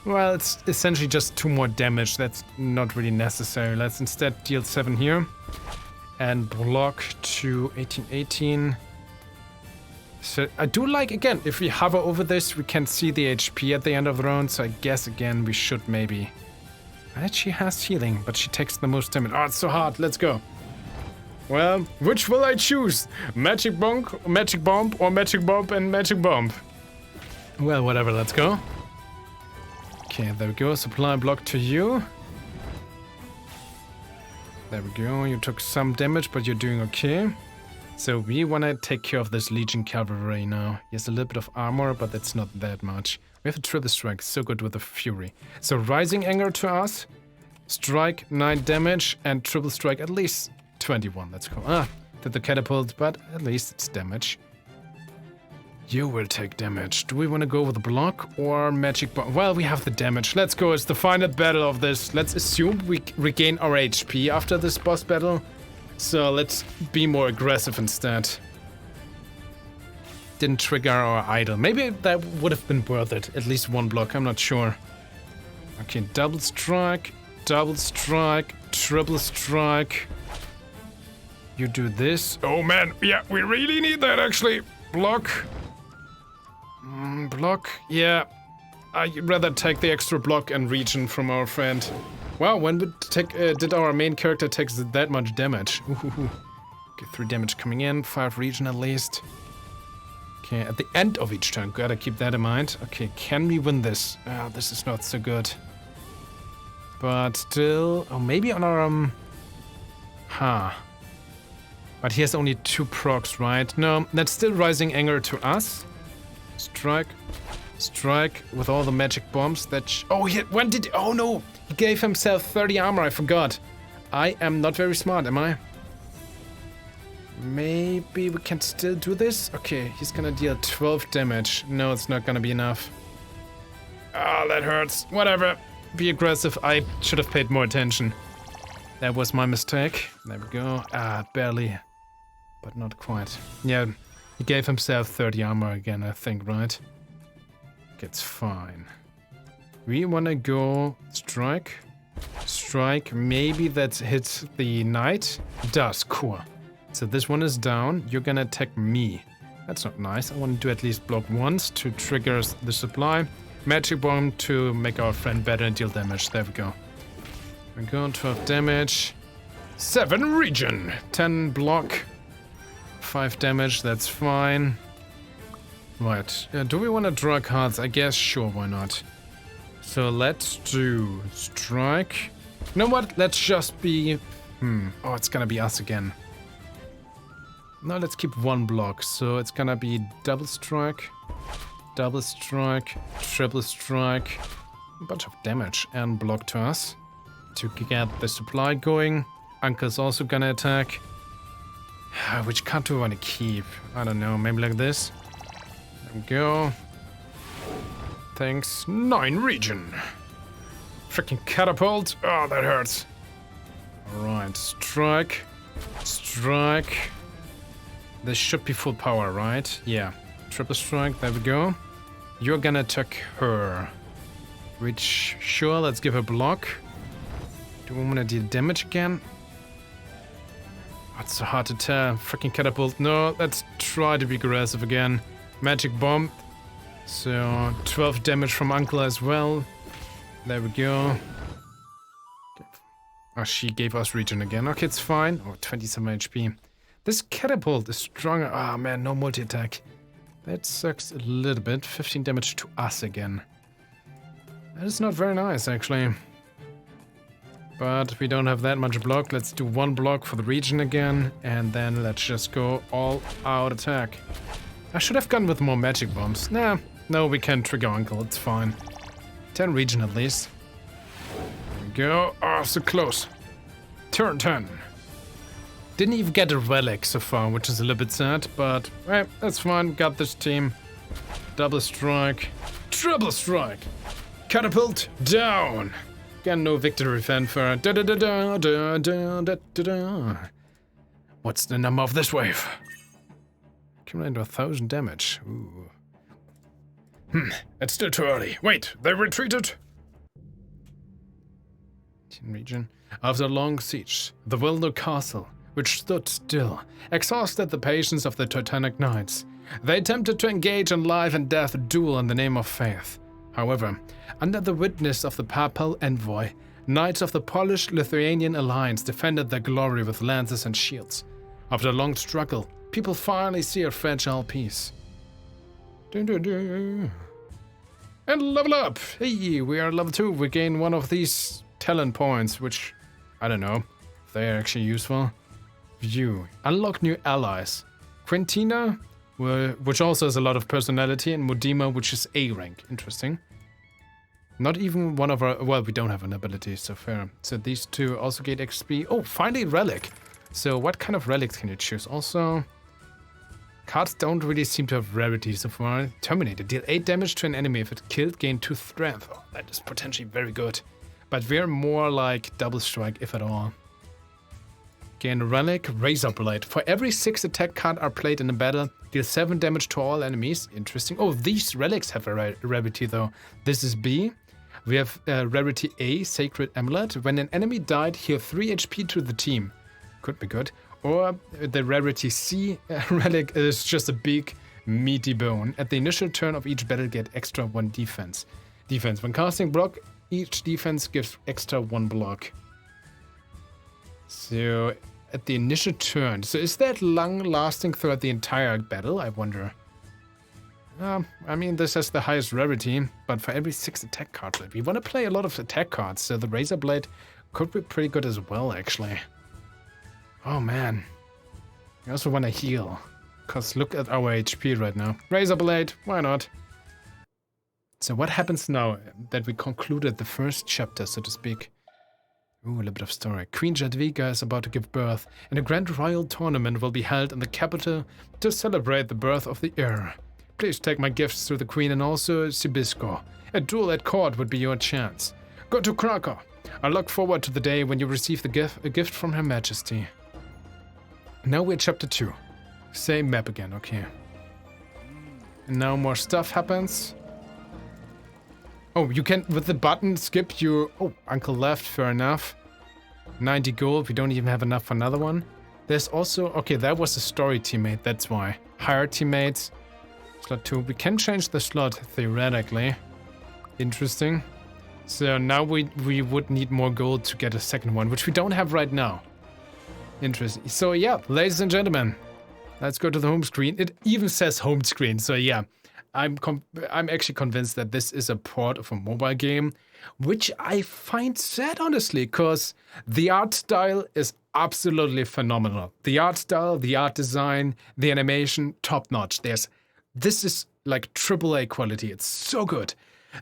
Well, it's essentially just 2 more damage. That's not really necessary. Let's instead deal 7 here. And block to 18-18. So I do like, again, if we hover over this, we can see the HP at the end of the round. So I guess, again, we should maybe... She has healing, but she takes the most damage. Oh, it's so hard. Let's go. Well, which will I choose? Magic bomb, or magic bomb and magic bomb? Well, whatever, let's go. Okay, there we go. Supply block to you. There we go. You took some damage, but you're doing okay. So we want to take care of this Legion Cavalry now. He has a little bit of armor, but that's not that much. We have a triple strike, so good with the Fury. So rising anger to us. Strike, 9 damage, and triple strike at least 21. Let's go. Did the catapult, but at least it's damage. You will take damage. Do we want to go with a block or magic bomb? Well, we have the damage. Let's go. It's the final battle of this. Let's assume we regain our HP after this boss battle. So let's be more aggressive instead. Didn't trigger our idol. Maybe that would have been worth it. At least 1 block. I'm not sure. Okay, double strike, triple strike. You do this. Oh man, yeah, we really need that actually. Block. Block, yeah. I'd rather take the extra block and region from our friend. Wow, when did our main character take that much damage? Ooh. Okay, 3 damage coming in, 5 region at least. Okay, at the end of each turn, gotta keep that in mind. Okay, can we win this? This is not so good. But still, oh, maybe on our, But he has only 2 procs, right? No, that's still Rising Anger to us. Strike with all the magic bombs that... oh no! He gave himself 30 armor, I forgot. I am not very smart, am I? Maybe we can still do this? Okay, he's gonna deal 12 damage. No, it's not gonna be enough. Ah, that hurts. Whatever. Be aggressive. I should have paid more attention. That was my mistake. There we go. Barely. But not quite. Yeah, he gave himself 30 armor again, I think, right? It's fine. We wanna go strike. Maybe that hits the knight. Does, cool. So this one is down. You're gonna attack me. That's not nice. I want to do at least block once to trigger the supply. Magic bomb to make our friend better and deal damage. There we go. We go 12 damage. 7 region. 10 block. 5 damage. That's fine. Right. Do we want to draw cards? I guess sure. Why not? So let's do strike. You know what? Let's just be... Oh, it's gonna be us again. No, let's keep 1 block. So it's gonna be double strike, triple strike. A bunch of damage and block to us to get the supply going. Uncle's also gonna attack. Which card do we want to keep? I don't know. Maybe like this. There we go. Thanks. 9 region. Freaking catapult. Oh, that hurts. Alright. Strike. This should be full power, right? Yeah. Triple strike. There we go. You're gonna attack her. Which, sure, let's give her block. Do we want to deal damage again? Oh, it's so hard to tell. Freaking catapult. No, let's try to be aggressive again. Magic bomb. So, 12 damage from Uncle as well. There we go. Oh, she gave us region again. Okay, it's fine. Oh, 27 HP. This catapult is stronger. Ah, man, no multi-attack. That sucks a little bit. 15 damage to us again. That is not very nice, actually. But we don't have that much block. Let's do 1 block for the region again. And then let's just go all out attack. I should have gone with more magic bombs. Nah, no, we can trigger Uncle. It's fine. 10 region at least. There we go. Oh, so close. Turn 10. Didn't even get a relic so far, which is a little bit sad, but that's fine. Got this team. Double strike. Triple strike. Catapult down. Got no victory fanfare. Da da da da da da da da da. What's the number of this wave? Accumulating to 1,000 damage. Ooh. It's still too early. Wait, they retreated? Region. After a long siege, the Wilno castle, which stood still, exhausted the patience of the Teutonic knights. They attempted to engage in life and death duel in the name of faith. However, under the witness of the papal envoy, knights of the Polish-Lithuanian alliance defended their glory with lances and shields. After a long struggle, people finally see a fragile peace. And level up! Hey, we are level 2. We gain one of these talent points, which, I don't know, if they are actually useful. View. Unlock new allies. Quintina, which also has a lot of personality, and Modima, which is A rank. Interesting. Not even one of our... Well, we don't have an ability, so fair. So these two also get XP. Oh, finally relic. So what kind of relics can you choose? Also, cards don't really seem to have rarity so far. Terminator. Deal 8 damage to an enemy. If it killed, gain 2 strength. Oh, that is potentially very good. But we're more like double strike, if at all. Gain relic. Razor Blade. For every 6 attack card are played in a battle, deal 7 damage to all enemies. Interesting. Oh, these relics have a rarity though. This is B. We have rarity A, Sacred Amulet. When an enemy died, heal 3 HP to the team. Could be good. Or the rarity C relic is just a big, meaty bone. At the initial turn of each battle, get extra 1 defense. Defense. When casting block, each defense gives extra 1 block. So, at the initial turn. So is that long-lasting throughout the entire battle, I wonder? I mean, this has the highest rarity, but for every 6 attack cards, we want to play a lot of attack cards, so the Razor Blade could be pretty good as well, actually. Oh, man. I also want to heal, because look at our HP right now. Razor Blade, why not? So what happens now that we concluded the first chapter, so to speak? Ooh, a little bit of story. Queen Jadwiga is about to give birth, and a grand royal tournament will be held in the capital to celebrate the birth of the heir. Please take my gifts to the queen and also Sibisco. A duel at court would be your chance. Go to Krakow. I look forward to the day when you receive a gift from Her Majesty. Now we're chapter 2. Same map again, okay. And now more stuff happens. Oh, you can, with the button, skip your... Oh, Uncle left, fair enough. 90 gold, we don't even have enough for another one. There's also... Okay, that was a story teammate, that's why. Hire teammates. Slot 2. We can change the slot, theoretically. Interesting. So now we would need more gold to get a second one, which we don't have right now. Interesting. So yeah, ladies and gentlemen, let's go to the home screen. It even says home screen, so yeah. I'm actually convinced that this is a port of a mobile game, which I find sad, honestly, because the art style is absolutely phenomenal. The art style, the art design, the animation, top-notch. This is like AAA quality. It's so good.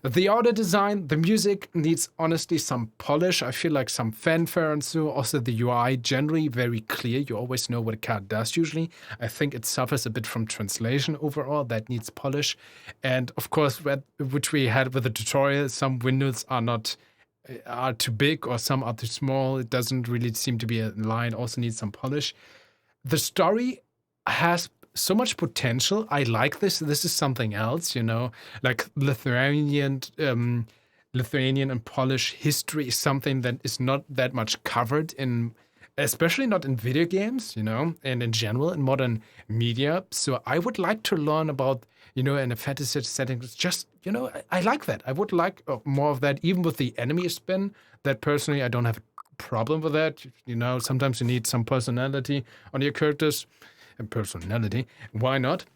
The audio design, the music needs honestly some polish. I feel like some fanfare and so. Also the UI generally very clear. You always know what a card does usually. I think it suffers a bit from translation overall. That needs polish. And of course, which we had with the tutorial, some windows are too big or some are too small. It doesn't really seem to be in line. Also needs some polish. The story has so much potential. I like this. This is something else, you know, like Lithuanian and Polish history is something that is not that much covered in, especially not in video games, you know, and in general in modern media. So I would like to learn about, you know, in a fantasy setting. Just, you know, I like that. I would like more of that, even with the enemy spin. That personally, I don't have a problem with that. You know, sometimes you need some personality on your characters. And personality, why not?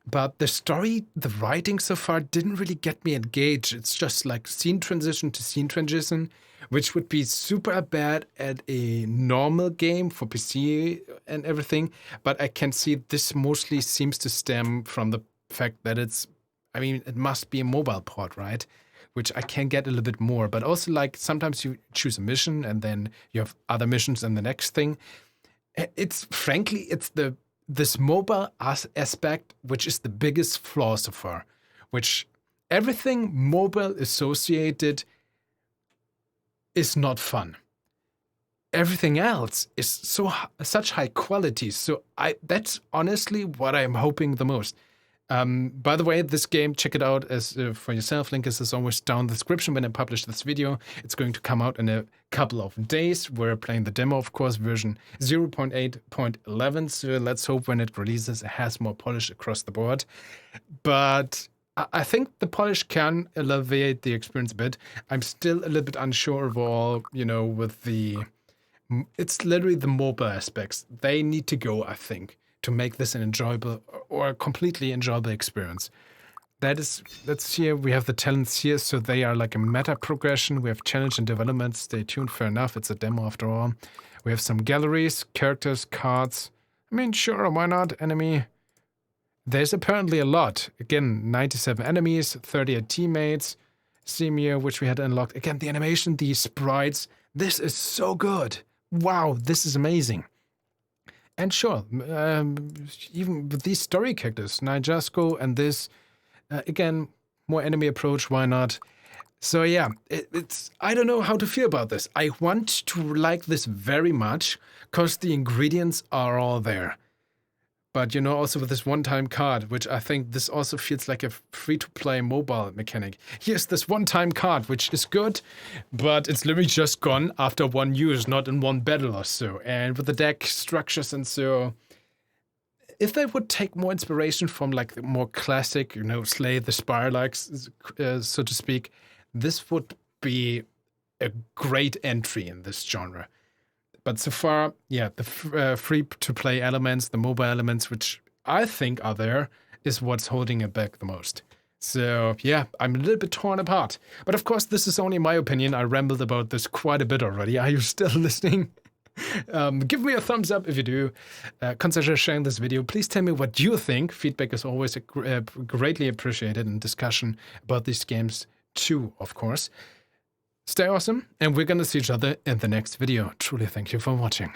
But the story, the writing so far didn't really get me engaged. It's just like scene transition to scene transition, which would be super bad at a normal game for PC and everything. But I can see this mostly seems to stem from the fact that it must be a mobile port, right? Which I can get a little bit more. But also, like, sometimes you choose a mission and then you have other missions and the next thing. It's this mobile aspect, which is the biggest flaw so far, which everything mobile associated is not fun. Everything else is such high quality. So that's honestly what I'm hoping the most. By the way, this game, check it out as for yourself. Link is as always down in the description when I publish this video. It's going to come out in a couple of days. We're playing the demo, of course, version 0.8.11. So let's hope when it releases, it has more polish across the board. But I think the polish can elevate the experience a bit. I'm still a little bit unsure of all, you know, with it's literally the mobile aspects. They need to go, I think, to make this an enjoyable or a completely enjoyable experience. That's here. We have the talents here, so they are like a meta progression. We have challenge and development. Stay tuned, fair enough. It's a demo after all. We have some galleries, characters, cards. I mean, sure, why not? Enemy. There's apparently a lot. Again, 97 enemies, 38 teammates. Semir, which we had unlocked. Again, the animation, the sprites. This is so good. Wow, this is amazing. And sure, even with these story characters, Nijasko and this, again, more enemy approach, why not? So yeah, I don't know how to feel about this. I want to like this very much, because the ingredients are all there. But, you know, also with this one-time card, which I think this also feels like a free-to-play mobile mechanic. Here's this one-time card, which is good, but it's literally just gone after one use, not in one battle or so. And with the deck structures and so, if they would take more inspiration from like the more classic, you know, Slay the Spire, like so to speak, this would be a great entry in this genre. But so far, yeah, the free-to-play elements, the mobile elements, which I think are there, is what's holding it back the most. So, yeah, I'm a little bit torn apart. But of course, this is only my opinion. I rambled about this quite a bit already. Are you still listening? Give me a thumbs up if you do. Consider sharing this video. Please tell me what you think. Feedback is always greatly appreciated, and discussion about these games too, of course. Stay awesome, and we're gonna see each other in the next video. Truly thank you for watching.